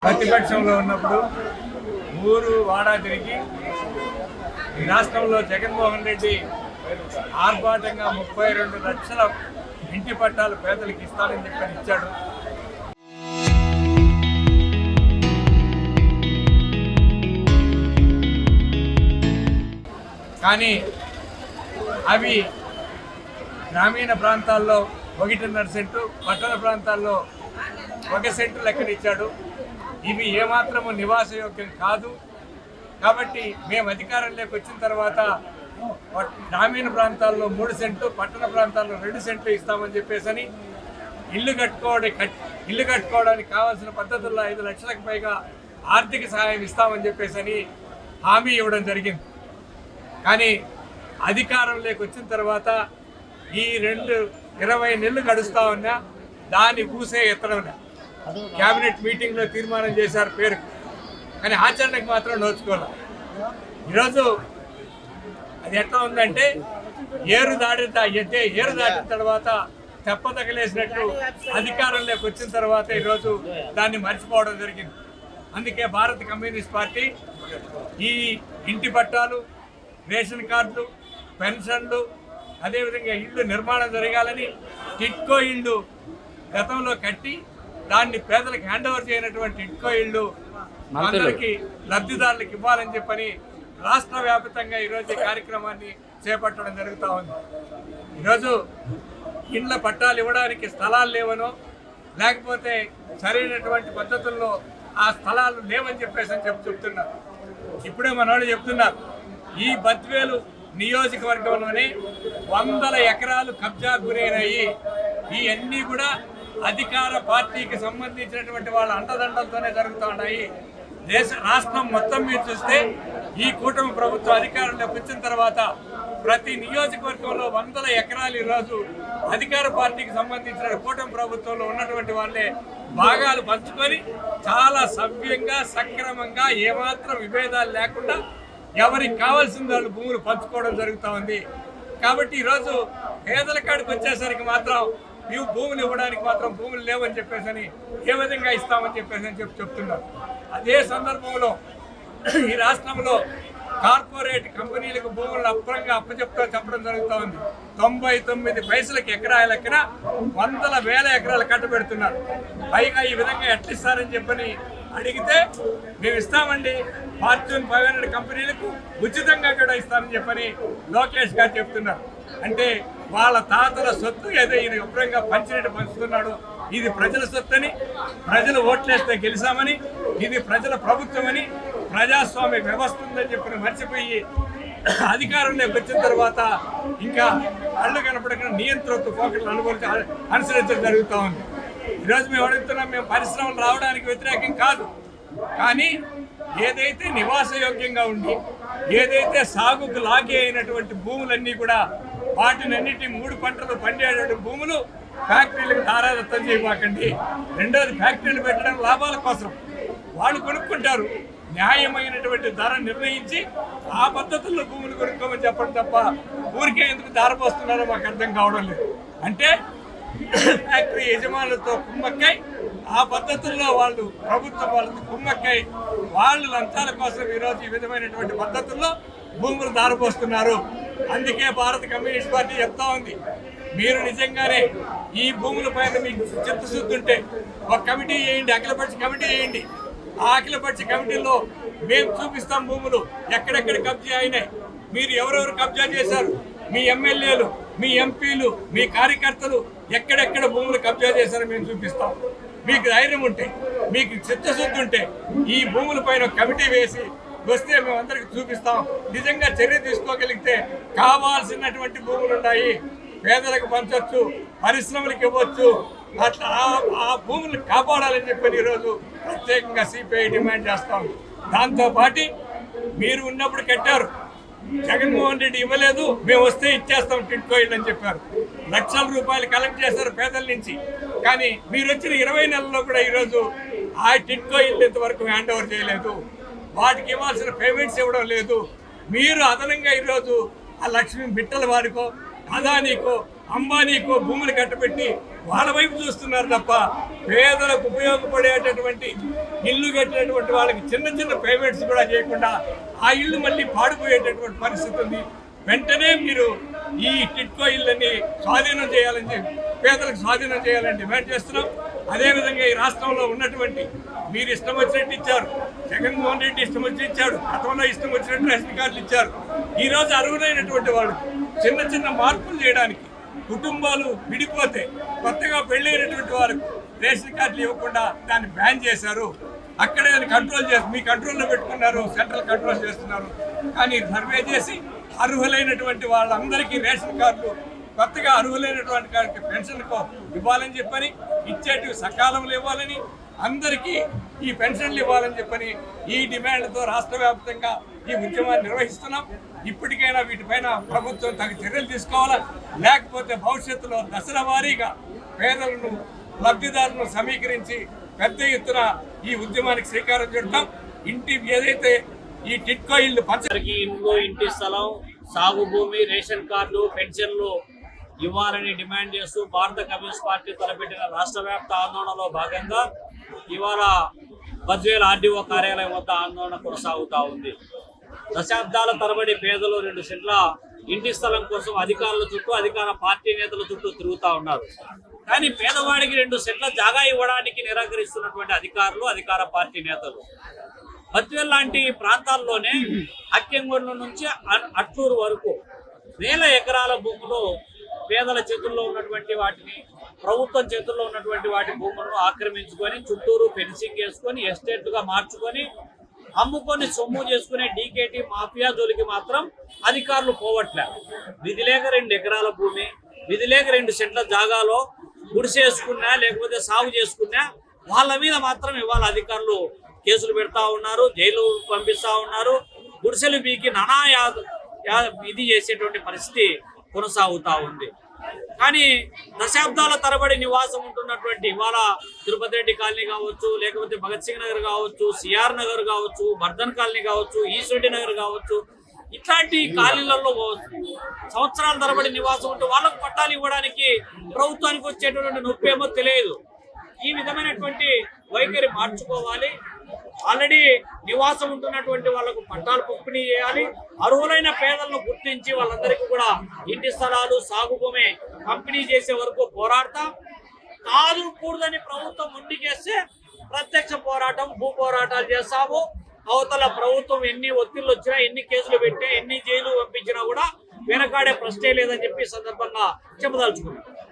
ప్రతిపక్షంలో ఉన్నప్పుడు ఊరు వాడా తిరిగి ఈ రాష్ట్రంలో జగన్మోహన్ రెడ్డి ఆర్భాటంగా 32 లక్షల ఇంటి పట్టాలు పేదలకు ఇస్తానని చెప్పి ఇచ్చాడు. కానీ అవి గ్రామీణ ప్రాంతాల్లో 1.5 సెంటు, పట్టణ ప్రాంతాల్లో 1 సెంటు లెక్కన ఇచ్చాడు. ఇవి ఏమాత్రము నివాసయోగ్యం కాదు. కాబట్టి మేము అధికారంలోకి వచ్చిన తర్వాత గ్రామీణ ప్రాంతాల్లో 3 సెంట్లు, పట్టణ ప్రాంతాల్లో 2 సెంట్లు ఇస్తామని చెప్పేసి ఇల్లు కట్టుకోవడానికి కావాల్సిన పద్ధతుల్లో 5 లక్షలకు పైగా ఆర్థిక సహాయం ఇస్తామని చెప్పేసి హామీ ఇవ్వడం జరిగింది. కానీ అధికారంలోకి వచ్చిన తర్వాత ఈ 20 నెలలు గడుస్తూ ఉన్నా దాన్ని పూసే ఎత్తడం క్యాబినెట్ మీటింగ్లో తీర్మానం చేశారు పేరు, కానీ ఆచరణకు మాత్రం నోచుకోవాలి. ఈరోజు అది ఎట్లా ఉందంటే ఏరు దాటిన తర్వాత తెప్ప తగిలేసినట్టు అధికారంలోకి వచ్చిన తర్వాత ఈరోజు దాన్ని మర్చిపోవడం జరిగింది. అందుకే భారత కమ్యూనిస్ట్ పార్టీ ఈ ఇంటి పట్టాలు, రేషన్ కార్డులు, పెన్షన్లు, అదేవిధంగా ఇళ్ళు నిర్మాణం జరగాలని టిట్కో ఇళ్ళు గతంలో కట్టి దాన్ని పేదలకు హ్యాండ్ ఓవర్ చేయనటువంటి టిట్కో ఇళ్ళు అందరికీ లబ్ధిదారులకు ఇవ్వాలని చెప్పని రాష్ట్ర వ్యాప్తంగా ఈరోజు ఈ కార్యక్రమాన్ని చేపట్టడం జరుగుతూ ఉంది. ఈరోజు ఇండ్ల పట్టాలు ఇవ్వడానికి స్థలాలు లేవనో లేకపోతే సరైనటువంటి పద్ధతుల్లో ఆ స్థలాలు లేవని చెప్పేసి చెప్తున్నారు. ఇప్పుడే మన వాళ్ళు చెప్తున్నారు, ఈ బద్వేలు నియోజకవర్గంలోనే 100 ఎకరాలు కబ్జా గురైనాయి. ఇవన్నీ కూడా అధికార పార్టీకి సంబంధించినటువంటి వాళ్ళ అండదండలతోనే జరుగుతూ ఉన్నాయి. రాష్ట్రం మొత్తం మీద చూస్తే ఈ కూటమి ప్రభుత్వం అధికారంలోకి వచ్చిన తర్వాత ప్రతి నియోజకవర్గంలో 100 ఎకరాలు ఈరోజు అధికార పార్టీకి సంబంధించిన కూటమి ప్రభుత్వంలో ఉన్నటువంటి వాళ్ళే భాగాలు పంచుకొని చాలా సవ్యంగా, సక్రమంగా, ఏమాత్రం విభేదాలు లేకుండా ఎవరికి కావాల్సిన వాళ్ళు భూములు పంచుకోవడం జరుగుతూ ఉంది. కాబట్టి ఈరోజు పేదల కాడికి వచ్చేసరికి మాత్రం భూములు ఇవ్వడానికి మాత్రం భూములు లేవని చెప్పేసి ఏ విధంగా ఇస్తామని చెప్పేసి చెప్తున్నారు. అదే సందర్భంలో ఈ రాష్ట్రంలో కార్పొరేట్ కంపెనీలకు భూములను అప్రంగా చెప్పడం జరుగుతూ ఉంది. 99 పైసలకు ఎకరా లెక్కన 100,000 ఎకరాలు కట్టబెడుతున్నారు. పైగా ఈ విధంగా ఎట్లిస్తారని చెప్పని అడిగితే మేము ఇస్తామండి, ఫార్చ్యూన్ 500 కంపెనీలకు ఉచితంగా కూడా ఇస్తామని చెప్పని లోకేష్ గారు చెప్తున్నారు. అంటే వాళ్ళ తాతల సొత్తు ఏదో ఈయన వివరంగా పంచినట్టు పంచుతున్నాడు. ఇది ప్రజల సొత్తని, ప్రజలు ఓట్లేస్తే గెలిచామని, ఇది ప్రజల ప్రభుత్వమని, ప్రజాస్వామ్య వ్యవస్థ ఉందని చెప్పి మర్చిపోయి అధికారంలోకి వచ్చిన తర్వాత ఇంకా కళ్ళు కనపడకుండా నియంత్రణతో పోకట్లు అనుసరించడం జరుగుతూ ఉంది. ఈరోజు మేము అడుగుతున్నాం, మేము పరిశ్రమలు రావడానికి వ్యతిరేకం కాదు, కానీ ఏదైతే నివాసయోగ్యంగా ఉండి ఏదైతే సాగుకు లాగే అయినటువంటి భూములన్నీ కూడా వాటినన్నిటి 3 పంటలు పండేటువంటి భూములు ఫ్యాక్టరీలకు దారాదత్తం చేయబాకండి. రెండోది, ఫ్యాక్టరీలు పెట్టడం లాభాల కోసం వాళ్ళు కొనుక్కుంటారు. న్యాయమైనటువంటి ధర నిర్ణయించి ఆ పద్ధతుల్లో భూములు కొనుక్కోమని చెప్పడం తప్ప ఊరికే ఎందుకు దారపోస్తున్నారో మాకు అర్థం కావడం లేదు. అంటే ఫ్యాక్టరీ యజమానులతో కుమ్మక్కై ఆ పద్ధతుల్లో వాళ్ళు ప్రభుత్వం వాళ్ళతో కుమ్మక్కై వాళ్ళు లంచాల కోసం ఈరోజు ఈ విధమైనటువంటి పద్ధతుల్లో భూములు దారపోస్తున్నారు. అందుకే భారత కమ్యూనిస్ట్ పార్టీ చెప్తా ఉంది, మీరు నిజంగానే ఈ భూముల పైన మీకు చిత్తశుద్ధి ఉంటే ఒక కమిటీ వేయండి, అఖిలపక్ష కమిటీ వేయండి. ఆ అఖిలపక్ష కమిటీలో మేము చూపిస్తాం భూములు ఎక్కడెక్కడ కబ్జా అయినాయి, మీరు ఎవరెవరు కబ్జా చేశారు, మీ ఎమ్మెల్యేలు, మీ ఎంపీలు, మీ కార్యకర్తలు ఎక్కడెక్కడ భూములు కబ్జా చేశారో మేము చూపిస్తాం. మీకు ధైర్యం ఉంటే, మీకు చిత్తశుద్ధి ఉంటే ఈ భూముల పైన కమిటీ వేసి వస్తే మేము అందరికి చూపిస్తాం. నిజంగా చర్య తీసుకోగలిగితే కావాల్సినటువంటి భూములు ఉన్నాయి, పేదలకు పంచవచ్చు, పరిశ్రమలకు ఇవ్వచ్చు. అట్లా ఆ భూములు కాపాడాలని చెప్పి ఈరోజు ప్రత్యేకంగా సిపిఐ డిమాండ్ చేస్తాం. దాంతోపాటు మీరు ఉన్నప్పుడు కట్టారు, జగన్మోహన్ రెడ్డి ఇవ్వలేదు, మేము వస్తే ఇచ్చేస్తాం టిట్కో ఇళ్ళు అని చెప్పారు. లక్షల రూపాయలు కలెక్ట్ చేశారు పేదల నుంచి. కానీ మీరు వచ్చిన 20 నెలల్లో కూడా ఈరోజు ఆ టిట్కో ఇళ్ళు ఇంతవరకు హ్యాండ్ ఓవర్ చేయలేదు. వాటికి ఇవ్వాల్సిన పేమెంట్స్ ఇవ్వడం లేదు. మీరు అదనంగా ఈరోజు ఆ లక్ష్మీ బిట్టల వారికో, అదానీకో, అంబానీకో భూములు కట్టబెట్టి వాళ్ళ వైపు చూస్తున్నారు తప్ప పేదలకు ఉపయోగపడేటటువంటి ఇల్లు కట్టినటువంటి వాళ్ళకి చిన్న చిన్న పేమెంట్స్ కూడా చేయకుండా ఆ ఇల్లు మళ్ళీ పాడిపోయేటటువంటి పరిస్థితి ఉంది. వెంటనే మీరు ఈ టిట్కో ఇళ్ళని స్వాధీనం చేయాలని, పేదలకు స్వాధీనం చేయాలని డిమాండ్ చేస్తున్నాం. అదేవిధంగా ఈ రాష్ట్రంలో ఉన్నటువంటి మీరు ఇష్టం వచ్చినట్టు ఇచ్చారు, జగన్మోహన్ రెడ్డి ఇష్టం వచ్చి ఇచ్చాడు, గతంలో ఇష్టం వచ్చినట్టు రేషన్ కార్డులు ఇచ్చారు. ఈరోజు అర్హులైనటువంటి వాళ్ళు చిన్న చిన్న మార్పులు చేయడానికి, కుటుంబాలు విడిపోతే కొత్తగా పెళ్ళైనటువంటి వారికి రేషన్ కార్డులు ఇవ్వకుండా దాన్ని బ్యాన్ చేశారు. అక్కడే కంట్రోల్ చేసి మీ కంట్రోల్లో పెట్టుకున్నారు, సెంట్రల్ కంట్రోల్ చేస్తున్నారు. కానీ సర్వే చేసి అర్హులైనటువంటి వాళ్ళందరికీ రేషన్ కార్డులు, కొత్తగా అర్హులైనటువంటి వారికి పెన్షన్కు ఇవ్వాలని చెప్పని, ఇచ్చేటివి సకాలంలో ఇవ్వాలని, అందరికీ ఈ పెన్షన్లు ఇవ్వాలని చెప్పని ఈ డిమాండ్తో రాష్ట్ర వ్యాప్తంగా ఈ ఉద్యమాన్ని నిర్వహిస్తున్నాం. ఇప్పటికైనా వీటిపైన ప్రభుత్వం తగు చర్యలు తీసుకోవాలా, లేకపోతే భవిష్యత్తులో దశల వారీగా పేదలను, లబ్ధిదారులను సమీకరించి పెద్ద ఎత్తున ఈ ఉద్యమానికి శ్రీకారం చుడతాం. ఇంటి ఏదైతే ఈ టిట్కో ఇల్లు పంచరికి ఇంట్లో ఇంటి స్థలం, సాగు భూమి, రేషన్ కార్డు, పెన్షన్లు ఇవ్వాలని డిమాండ్ చేస్తూ భారత కమ్యూనిస్ట్ పార్టీ తలపెట్టిన రాష్ట్ర వ్యాప్త ఆందోళనలో భాగంగా ఇవాళ బద్వేల్ ఆర్డీఓ కార్యాలయం వద్ద ఆందోళన కొనసాగుతూ ఉంది. దశాబ్దాల తరబడి పేదలు 2 సెంట్ల ఇంటి స్థలం కోసం అధికారుల చుట్టూ, అధికార పార్టీ నేతల చుట్టూ తిరుగుతూ ఉన్నారు. కానీ పేదవాడికి 2 సెంట్ల జాగా ఇవ్వడానికి నిరాకరిస్తున్నటువంటి అధికారులు, అధికార పార్టీ నేతలు. బద్వేల్ లాంటి ప్రాంతాల్లోనే అక్కెంగొండ నుంచి అట్లూరు వరకు వేల ఎకరాల భూములు పేదల చేతుల్లో ఉన్నటువంటి వాటిని, ప్రభుత్వం చేతుల్లో ఉన్నటువంటి వాటి భూములను ఆక్రమించుకొని చుట్టూరు ఫెన్సింగ్ వేసుకొని ఎస్టేట్లుగా మార్చుకొని అమ్ముకొని సొమ్ము చేసుకునే డీకేటీ మాఫియా జోలికి మాత్రం అధికారులు పోవట్లే. విధి లేక 2 ఎకరాల భూమి, విధి లేక 2 సెంట్ల జాగాలో గుడిసేసుకున్నా లేకపోతే సాగు చేసుకున్నా వాళ్ళ మీద మాత్రం ఇవాళ అధికారులు కేసులు పెడతా ఉన్నారు, జైలు పంపిస్తా ఉన్నారు. గుడిసెలు బీకి నానా ఇది చేసేటువంటి పరిస్థితి కొనసాగుతూ ఉంది. కానీ దశాబ్దాల తరబడి నివాసం ఉంటున్నటువంటి ఇవాళ తిరుపతి రెడ్డి కాలనీ కావచ్చు, లేకపోతే భగత్ సింగ్ నగర్ కావచ్చు, సిఆర్ నగర్ కావచ్చు, బర్ధన్ కాలనీ కావచ్చు, ఈశ్వరెడ్డి నగర్ కావచ్చు, ఇట్లాంటి కాలనీలలో సంవత్సరాల తరబడి నివాసం ఉంటే వాళ్ళకు పట్టాలు ఇవ్వడానికి ప్రభుత్వానికి వచ్చేటువంటి నొప్పి ఏమో తెలియదు. ఈ విధమైనటువంటి వైఖరి మార్చుకోవాలి. ఆల్రెడీ నివాసం ఉంటున్నటువంటి వాళ్ళకు పట్టాలు పంపిణీ చేయాలి. అర్హులైన పేదలను గుర్తించి వాళ్ళందరికీ కూడా ఇంటి స్థలాలు, సాగు భూమి పంపిణీ చేసే వరకు పోరాడతాం. కాదు కూడదని ప్రభుత్వం ముందుకేస్తే ప్రత్యక్ష పోరాటం, భూ పోరాటాలు చేస్తాము. అవతల ప్రభుత్వం ఎన్ని ఒత్తిళ్లు వచ్చినా, ఎన్ని కేసులు పెట్టినా, ఎన్ని జైలు పంపించినా కూడా వెనకాడే ప్రశ్నే లేదని చెప్పి సందర్భంగా చెప్పదలుచుకున్నాం.